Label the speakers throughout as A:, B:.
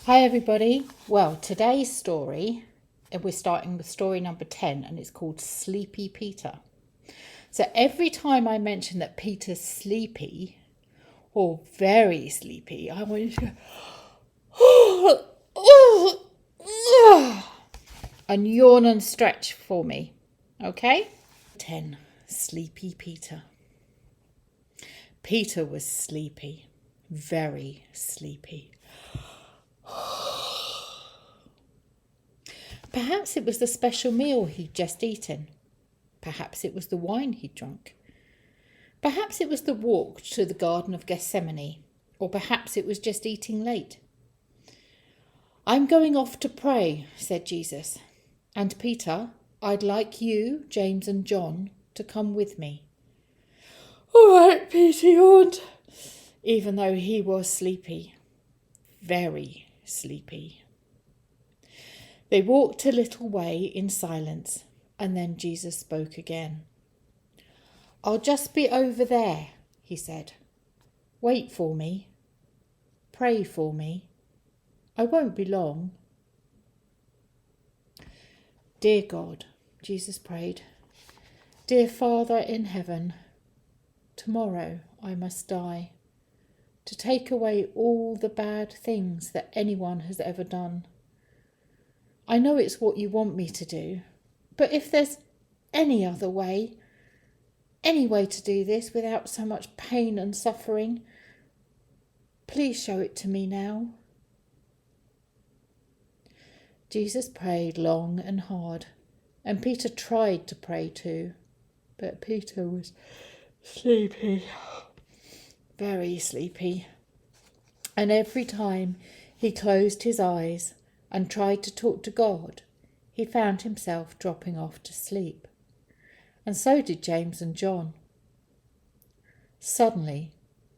A: Hi everybody. Well, today's story, we're starting with story number 10 and it's called Sleepy Peter. So every time I mention that Peter's sleepy or very sleepy, I want you to and yawn and stretch for me. Okay? 10. Sleepy Peter. Peter was sleepy, very sleepy. Perhaps it was the special meal he'd just eaten. Perhaps it was the wine he'd drunk. Perhaps it was the walk to the Garden of Gethsemane, or perhaps it was just eating late. "I'm going off to pray," said Jesus. "And Peter, I'd like you, James and John, to come with me." "All right," Peter yawned, even though he was sleepy, very sleepy. They walked a little way in silence, and then Jesus spoke again. "I'll just be over there," he said. "Wait for me. Pray for me. I won't be long." "Dear God," Jesus prayed, "dear Father in heaven, tomorrow I must die, to take away all the bad things that anyone has ever done. I know it's what you want me to do, but if there's any other way, any way to do this without so much pain and suffering, please show it to me now." Jesus prayed long and hard, and Peter tried to pray too, but Peter was sleepy, very sleepy. And every time he closed his eyes and tried to talk to God, he found himself dropping off to sleep. And so did James and John. Suddenly,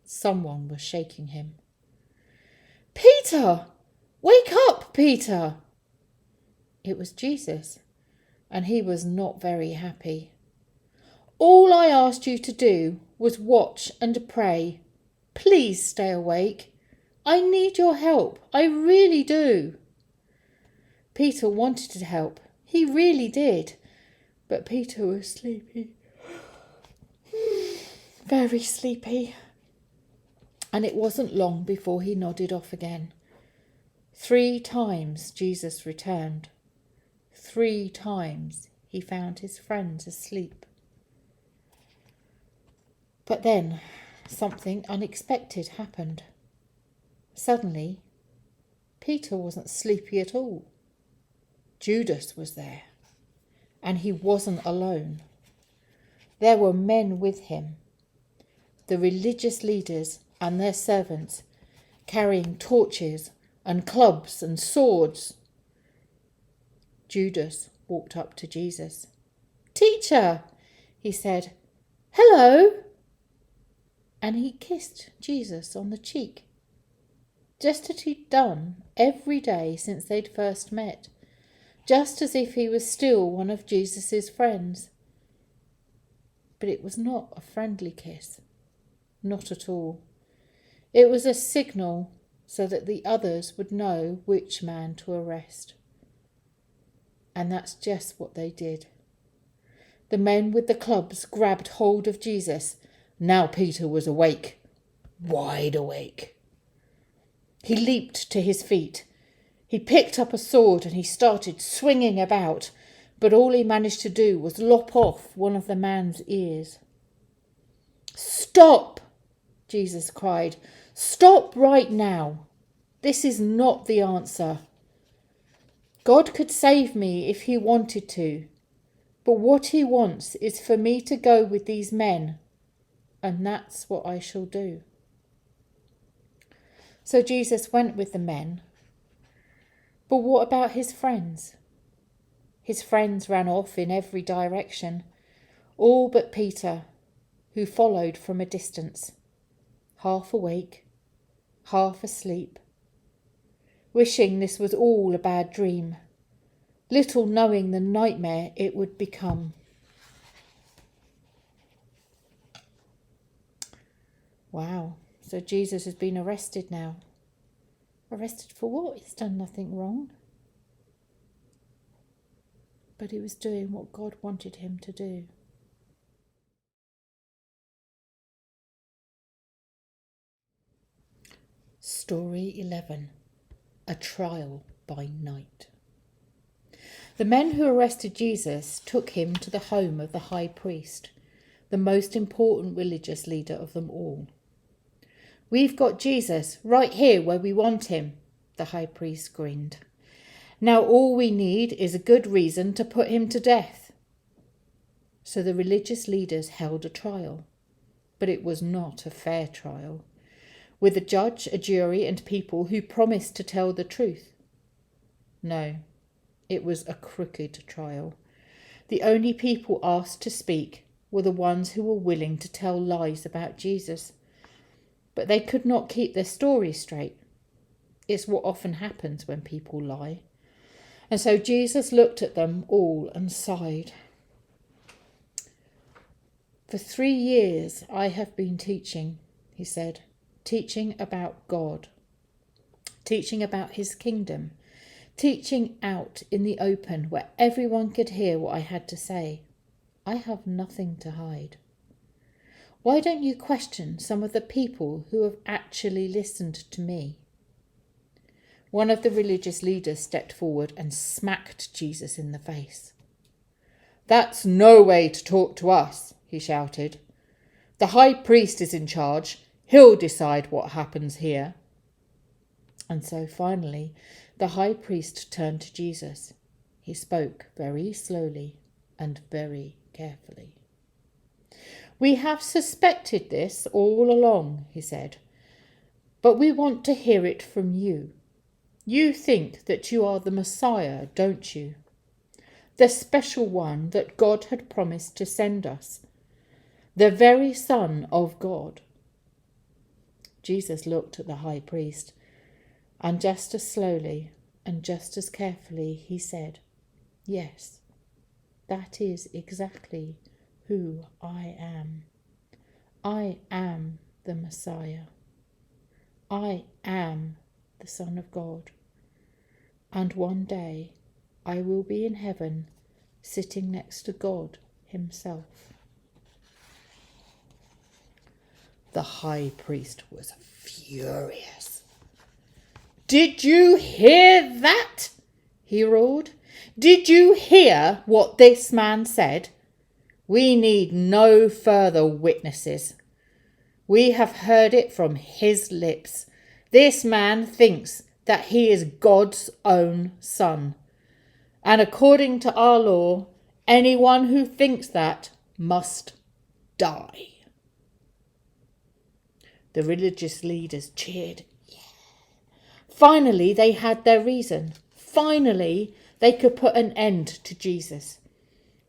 A: someone was shaking him. "Peter! Wake up, Peter!" It was Jesus, and he was not very happy. "All I asked you to do was watch and pray. Please stay awake. I need your help. I really do." Peter wanted to help. He really did. But Peter was sleepy. Very sleepy. And it wasn't long before he nodded off again. 3 times Jesus returned. 3 times he found his friends asleep. But then something unexpected happened. Suddenly, Peter wasn't sleepy at all. Judas was there, and he wasn't alone. There were men with him, the religious leaders and their servants, carrying torches and clubs and swords. Judas walked up to Jesus. "Teacher," he said, "hello." And he kissed Jesus on the cheek, just as he'd done every day since they'd first met, just as if he was still one of Jesus's friends. But it was not a friendly kiss, not at all. It was a signal so that the others would know which man to arrest. And that's just what they did. The men with the clubs grabbed hold of Jesus. Now Peter was awake, wide awake. He leaped to his feet. He picked up a sword and he started swinging about, but all he managed to do was lop off one of the man's ears. "Stop!" Jesus cried. "Stop right now. This is not the answer. God could save me if he wanted to, but what he wants is for me to go with these men, and that's what I shall do." So Jesus went with the men. But what about his friends? His friends ran off in every direction, all but Peter, who followed from a distance, half awake, half asleep, wishing this was all a bad dream, little knowing the nightmare it would become. Wow, so Jesus has been arrested now. Arrested for what? He's done nothing wrong. But he was doing what God wanted him to do. Story 11. A trial by night. The men who arrested Jesus took him to the home of the high priest, the most important religious leader of them all. "We've got Jesus right here where we want him," the high priest grinned. "Now all we need is a good reason to put him to death." So the religious leaders held a trial, but it was not a fair trial, with a judge, a jury, and people who promised to tell the truth. No, it was a crooked trial. The only people asked to speak were the ones who were willing to tell lies about Jesus. But they could not keep their story straight. It's what often happens when people lie. And so Jesus looked at them all and sighed. "For 3 years I have been teaching," he said, "teaching about God, teaching about his kingdom, teaching out in the open where everyone could hear what I had to say. I have nothing to hide. Why don't you question some of the people who have actually listened to me?" One of the religious leaders stepped forward and smacked Jesus in the face. "That's no way to talk to us," he shouted. "The high priest is in charge. He'll decide what happens here." And so finally, the high priest turned to Jesus. He spoke very slowly and very carefully. "We have suspected this all along," he said, "but we want to hear it from you. You think that you are the Messiah, don't you? The special one that God had promised to send us, the very Son of God." Jesus looked at the high priest, and just as slowly and just as carefully he said, "Yes, that is exactly who I am. I am the Messiah. I am the Son of God. And one day I will be in heaven sitting next to God himself." The high priest was furious. "Did you hear that?" he roared. "Did you hear what this man said? We need no further witnesses. We have heard it from his lips. This man thinks that he is God's own son. And according to our law, anyone who thinks that must die." The religious leaders cheered. Yeah. Finally, they had their reason. Finally, they could put an end to Jesus.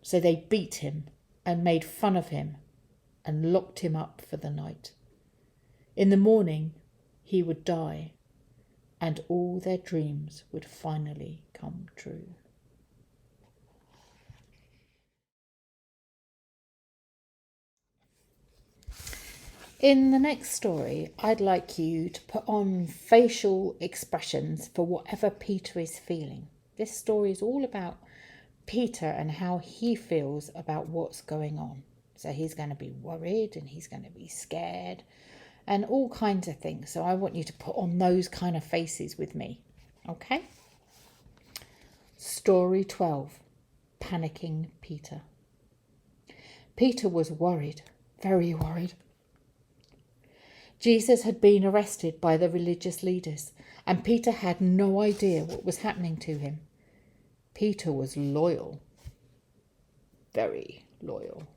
A: So they beat him and made fun of him and locked him up for the night. In the morning, he would die, and all their dreams would finally come true. In the next story, I'd like you to put on facial expressions for whatever Peter is feeling. This story is all about Peter and how he feels about what's going on. So he's going to be worried and he's going to be scared and all kinds of things. So I want you to put on those kind of faces with me. Okay? Story 12. Panicking Peter. Peter was worried, very worried. Jesus had been arrested by the religious leaders, and Peter had no idea what was happening to him. Peter was loyal, very loyal.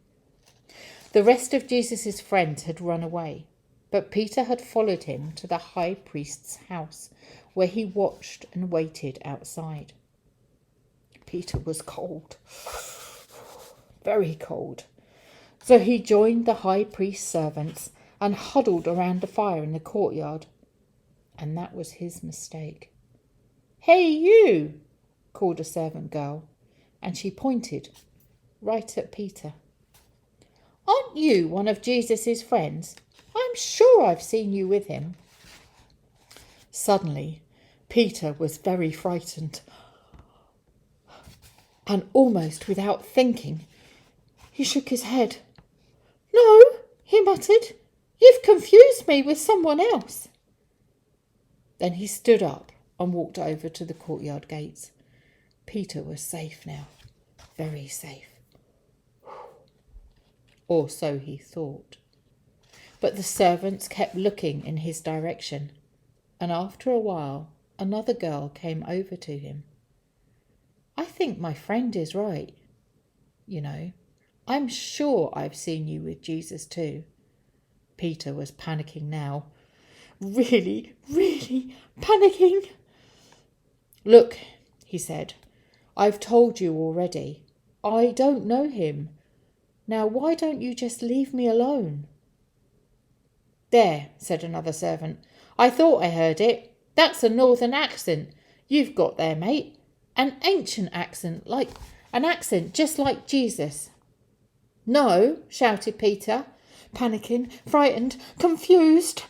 A: The rest of Jesus' friends had run away, but Peter had followed him to the high priest's house, where he watched and waited outside. Peter was cold, very cold. So he joined the high priest's servants and huddled around the fire in the courtyard. And that was his mistake. "Hey, you!" called a servant girl, and she pointed right at Peter. "Aren't you one of Jesus' friends? I'm sure I've seen you with him." Suddenly, Peter was very frightened, and almost without thinking, he shook his head. "No," he muttered, "you've confused me with someone else." Then he stood up and walked over to the courtyard gates. Peter was safe now, very safe. Or so he thought. But the servants kept looking in his direction, and after a while another girl came over to him. "I think my friend is right. You know, I'm sure I've seen you with Jesus too." Peter was panicking now. Really panicking. "Look," he said, "I've told you already. I don't know him. Now, why don't you just leave me alone?" "There," said another servant. "I thought I heard it. That's a northern accent you've got there, mate. An ancient accent, just like Jesus." "No," shouted Peter, panicking, frightened, confused.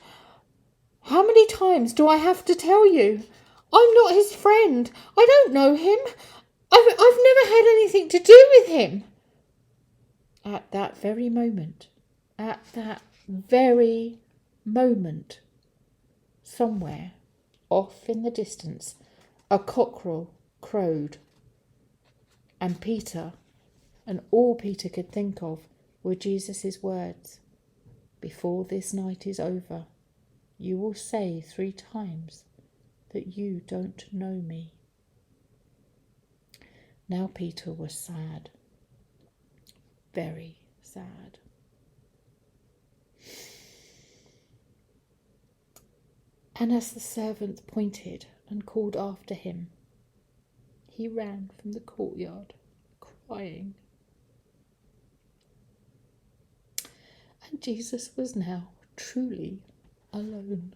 A: "How many times do I have to tell you? I'm not his friend. I don't know him. I've never had anything to do with him." At that very moment, somewhere off in the distance, a cockerel crowed. And Peter, and all Peter could think of, were Jesus' words. "Before this night is over, you will say 3 times that you don't know me." Now Peter was sad, very sad. And as the servants pointed and called after him, he ran from the courtyard, crying. And Jesus was now truly alone.